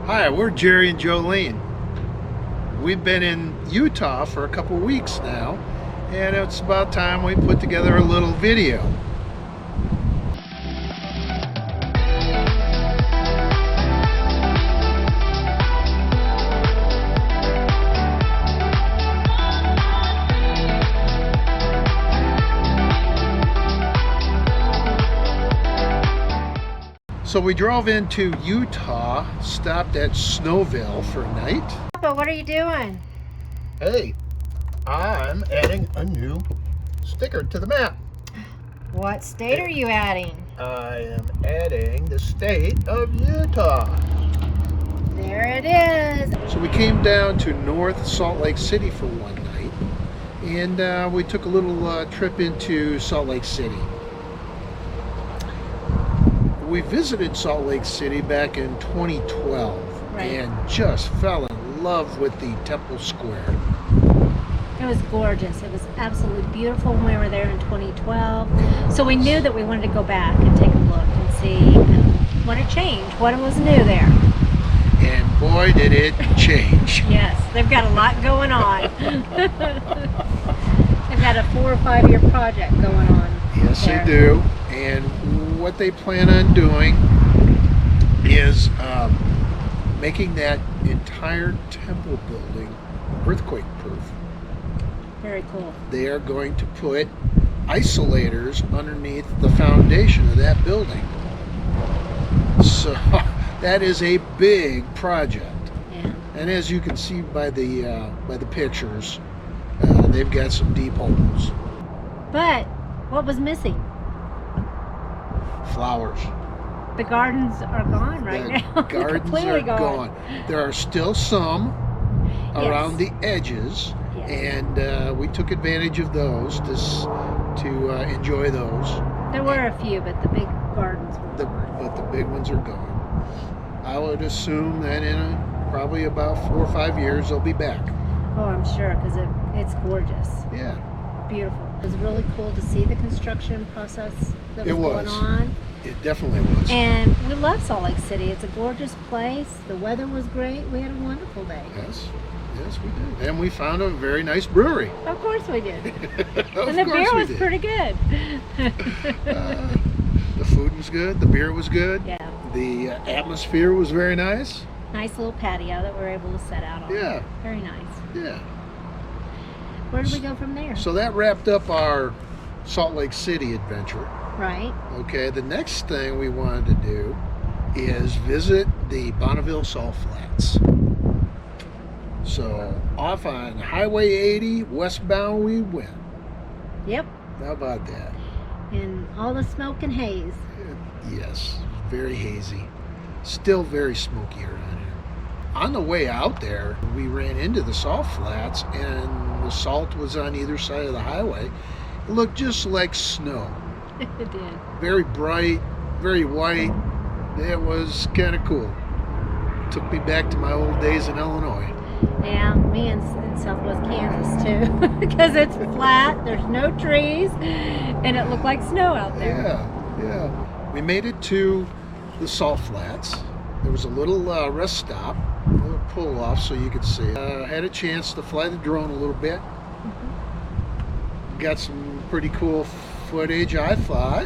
Hi, we're Jerry and Jolene. We've been in Utah for a couple weeks now, and it's about time we put together a little video. So we drove into Utah, stopped at Bonneville for a night. Papa, what are you doing? Hey, I'm adding a new sticker to the map. What state are you adding? I am adding the state of Utah. There it is. So we came down to North Salt Lake City for one night, and we took a little trip into Salt Lake City. We visited Salt Lake City back in 2012, Right. and just fell in love with the Temple Square. It was gorgeous. It was absolutely beautiful when we were there in 2012. So we knew that we wanted to go back and take a look and see what had changed, what was new there. And boy, did it change. Yes, they've got a lot going on. They've got a 4 or 5 year project going on. Yes, there. they do. And what they plan on doing is making that entire temple building earthquake proof. Very cool. They are going to put isolators underneath the foundation of that building. So that is a big project. Yeah. And as you can see by the pictures, they've got some deep holes. But what was missing? Flowers. The gardens are gone right now. The They're gardens completely are gone. There are still some around the edges, Yes. and we took advantage of those to enjoy those. There were a few, but the big gardens were gone. But the big ones are gone. I would assume that in probably about 4 or 5 years they'll be back. Oh, I'm sure, because it's gorgeous. Yeah. Beautiful. It was really cool to see the construction process that was going on. It definitely was. And we love Salt Lake City. It's a gorgeous place. The weather was great. We had a wonderful day. Yes, we did. And we found a very nice brewery. Of course we did. Of And the course beer we was did. pretty good. The food was good. The beer was good. Yeah. The atmosphere was very nice. Nice little patio that we're able to set out on. Yeah. Very nice. Yeah. Where did we go from there? So that wrapped up our Salt Lake City adventure. Right. Okay, the next thing we wanted to do is visit the Bonneville Salt Flats. So off on Highway 80, westbound we went. Yep. How about that? And all the smoke and haze. Yes, very hazy. Still very smoky around here. On the way out there, we ran into the salt flats, and the salt was on either side of the highway. It looked just like snow. It did. Very bright, very white. It was kind of cool. Took me back to my old days in Illinois. Yeah, me in Southwest Kansas too, because it's flat, there's no trees, and it looked like snow out there. Yeah. We made it to the salt flats. There was a little rest stop, a little pull off so you could see. Had a chance to fly the drone a little bit. Got some pretty cool footage, I thought.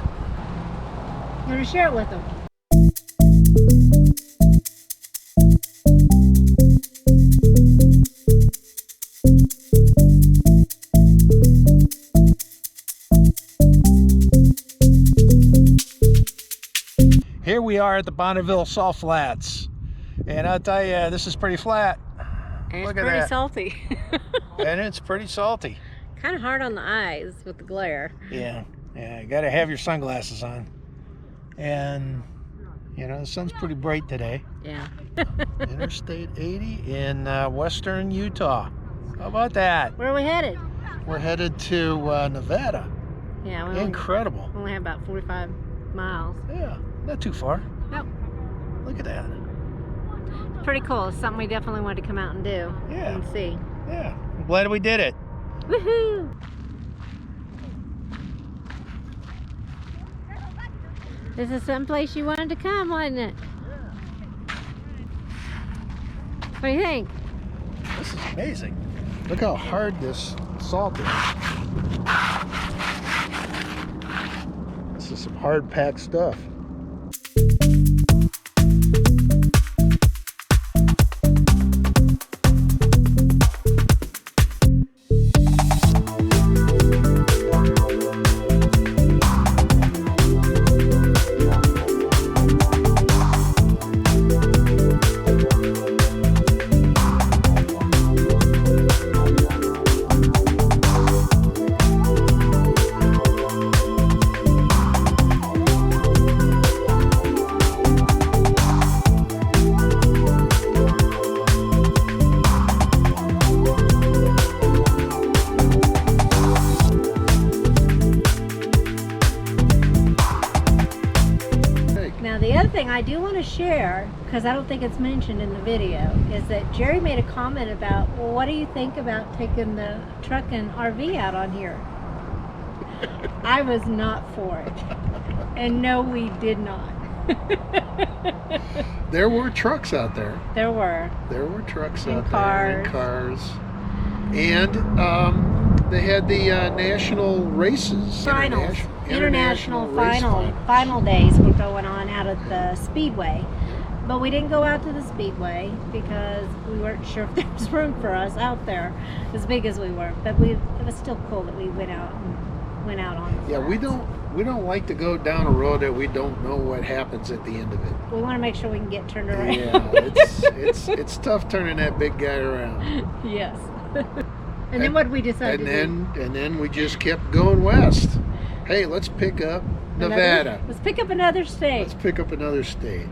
You want to share it with them? Here we are at the Bonneville Salt Flats, and I'll tell you, this is pretty flat. And Look it's at pretty that. salty. And it's pretty salty. Kind of hard on the eyes with the glare. Yeah, you gotta have your sunglasses on. And, the sun's pretty bright today. Yeah. Interstate 80 in western Utah. How about that? Where are we headed? We're headed to Nevada. Yeah, we Incredible. only have about 45 miles. Yeah, not too far. Nope. Look at that. It's pretty cool. It's something we definitely wanted to come out and do. Yeah. And see. Yeah, I'm glad we did it. Woohoo! This is someplace you wanted to come, wasn't it? What do you think? This is amazing. Look how hard this salt is. This is some hard packed stuff. I do want to share, because I don't think it's mentioned in the video, is that Jerry made a comment about, well, what do you think about taking the truck and RV out on here? I was not for it. And no, we did not. There were trucks out there. There were. There were trucks and out cars. there and cars. And they had the national races. Finals. International finals. final days were going on out at the Speedway. But we didn't go out to the Speedway because we weren't sure if there was room for us out there, as big as we were. But it was still cool that we went out on the Yeah, flats. we don't like to go down a road that we don't know what happens at the end of it. We want to make sure we can get turned around. Yeah, it's tough turning that big guy around. Yes. And then what did we decide to do? And then we just kept going west. Hey, let's pick up Nevada. Let's pick up another state. Let's pick up another state.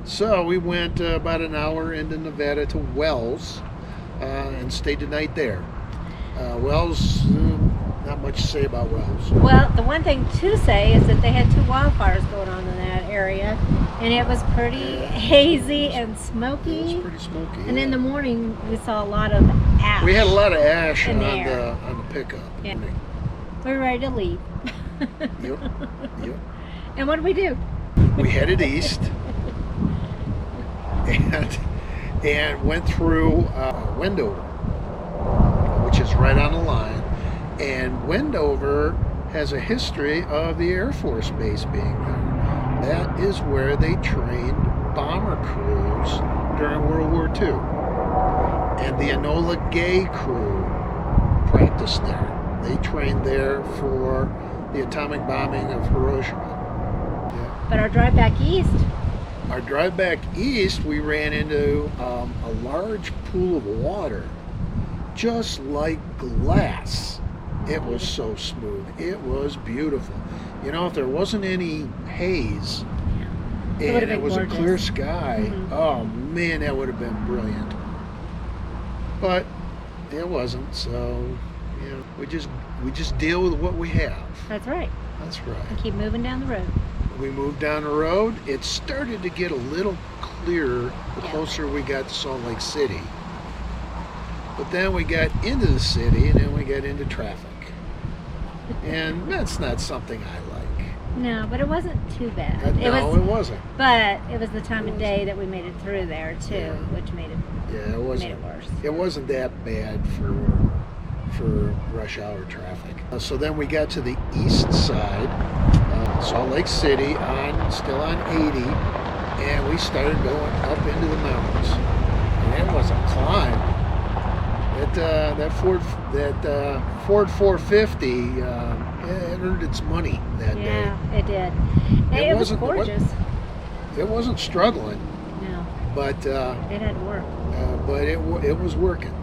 So we went about an hour into Nevada to Wells and stayed the night there. Wells, not much to say about Wells. Well, the one thing to say is that they had 2 wildfires going on in that area, and it was pretty hazy and smoky. It was pretty smoky. And in the morning, we saw a lot of ash. We had a lot of ash in on the air. the pickup. Yeah. We were ready to leave. Yep. And what did we do? We headed east and went through Wendover, which is right on the line. And Wendover has a history of the Air Force Base being there. That is where they trained bomber crews during World War II. And the Enola Gay crew practiced there. They trained there for the atomic bombing of Hiroshima. Yeah. But our drive back east. Our drive back east, we ran into a large pool of water, just like glass. It was so smooth. It was beautiful. You know, if there wasn't any haze and it was gorgeous. A clear sky, Mm-hmm. Oh man, that would have been brilliant. But it wasn't, so you know, we just deal with what we have. That's right. That's right. And keep moving down the road. We moved down the road. It started to get a little clearer the closer we got to Salt Lake City. But then we got into the city, and then we got into traffic. And that's not something I like. No, but it wasn't too bad. It wasn't. But it was the time of day that we made it through there too, Yeah. which made it It worse. It wasn't that bad for rush hour traffic. So then we got to the east side, Salt Lake City, still on 80, and we started going up into the mountains. And it was a climb. That Ford 450 it earned its money that day. Yeah, it did. And it was gorgeous. It wasn't struggling, No, but it had to work. it was working.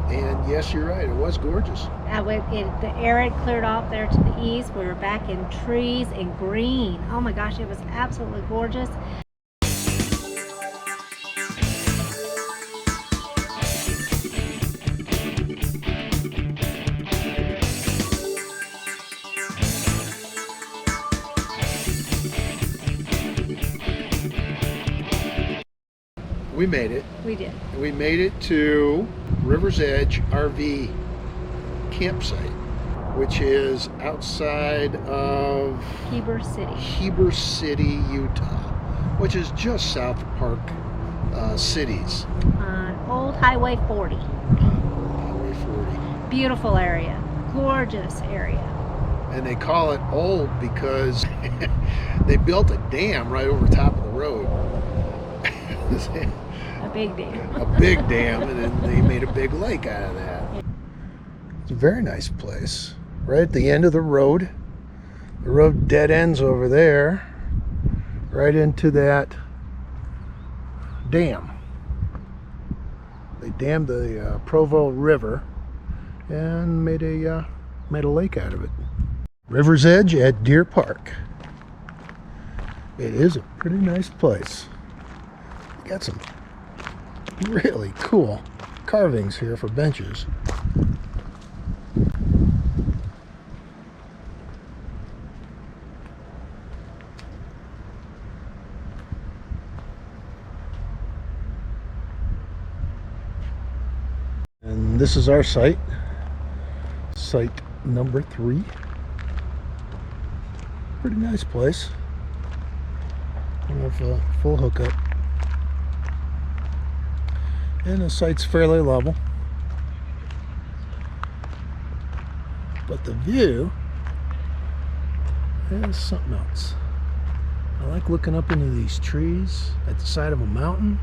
And yes, you're right. It was gorgeous. The air had cleared off there to the east. We were back in trees and green. Oh my gosh, it was absolutely gorgeous. We made it. We did. We made it to River's Edge RV campsite, which is outside of Heber City. Heber City, Utah, which is just south of cities. On Old Highway 40. Highway 40. Beautiful area. Gorgeous area. And they call it old because they built a dam right over top of the road. A big dam. A big dam, and then they made a big lake out of that. It's a very nice place. Right at the end of the road. The road dead ends over there. Right into that dam. They dammed the Provo River and made a lake out of it. River's Edge at Deer Park. It is a pretty nice place. Got some really cool carvings here for benches. And this is our site. Site number 3. Pretty nice place. We have a full hookup. And the site's fairly level. But the view is something else. I like looking up into these trees at the side of a mountain.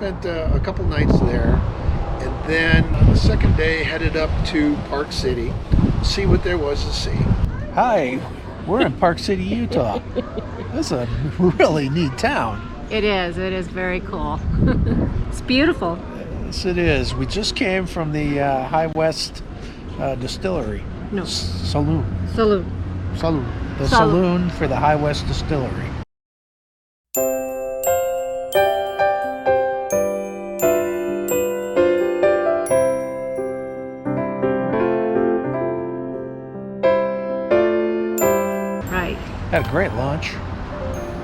Spent a couple nights there, and then on the second day headed up to Park City, see what there was to see. Hi, we're in Park City, Utah. That's a really neat town. It is very cool. It's beautiful. Yes, it is. We just came from the High West Distillery. No. Saloon. Salute. Saloon. The saloon for the High West Distillery. Right. Had a great lunch.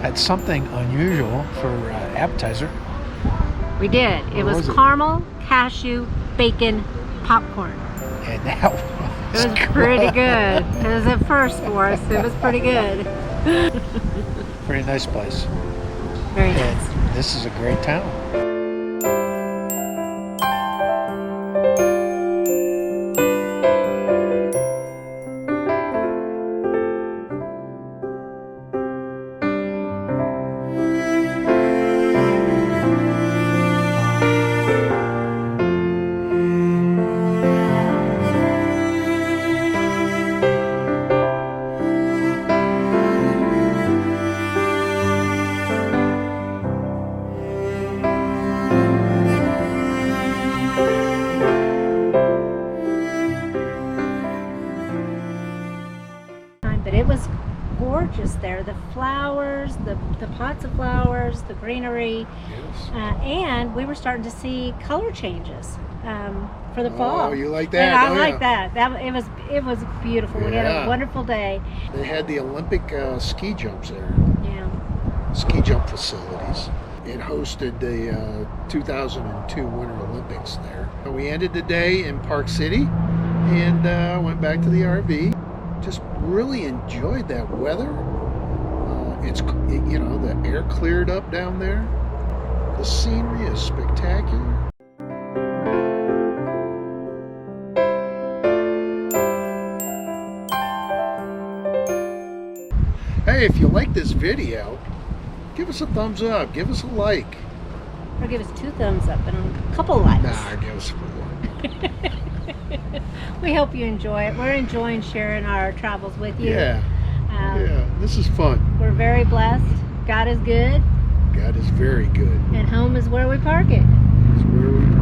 Had something unusual for appetizer. We did. It What was was it? caramel, cashew, bacon, popcorn. And that was It was pretty good. It was a first for us. It was pretty good. Pretty nice place. Very nice. And this is a great town. gorgeous there. The flowers, the pots of flowers, the greenery, Yes. and we were starting to see color changes for the fall. Oh, you like And that? I Oh, like yeah. that. It was beautiful. We had Yeah. a wonderful day. They had the Olympic ski jumps there, Yeah. ski jump facilities. It hosted the 2002 Winter Olympics there. We ended the day in Park City and went back to the RV. Just really enjoyed that weather. The air cleared up down there. The scenery is spectacular. Hey, if you like this video, give us a thumbs up, give us a like. Or give us 2 thumbs up and a couple likes. Nah, give us 4. We hope you enjoy it. We're enjoying sharing our travels with you. Yeah, Um, this is fun. We're very blessed. God is good, God is very good. and home is where we park it. It's where we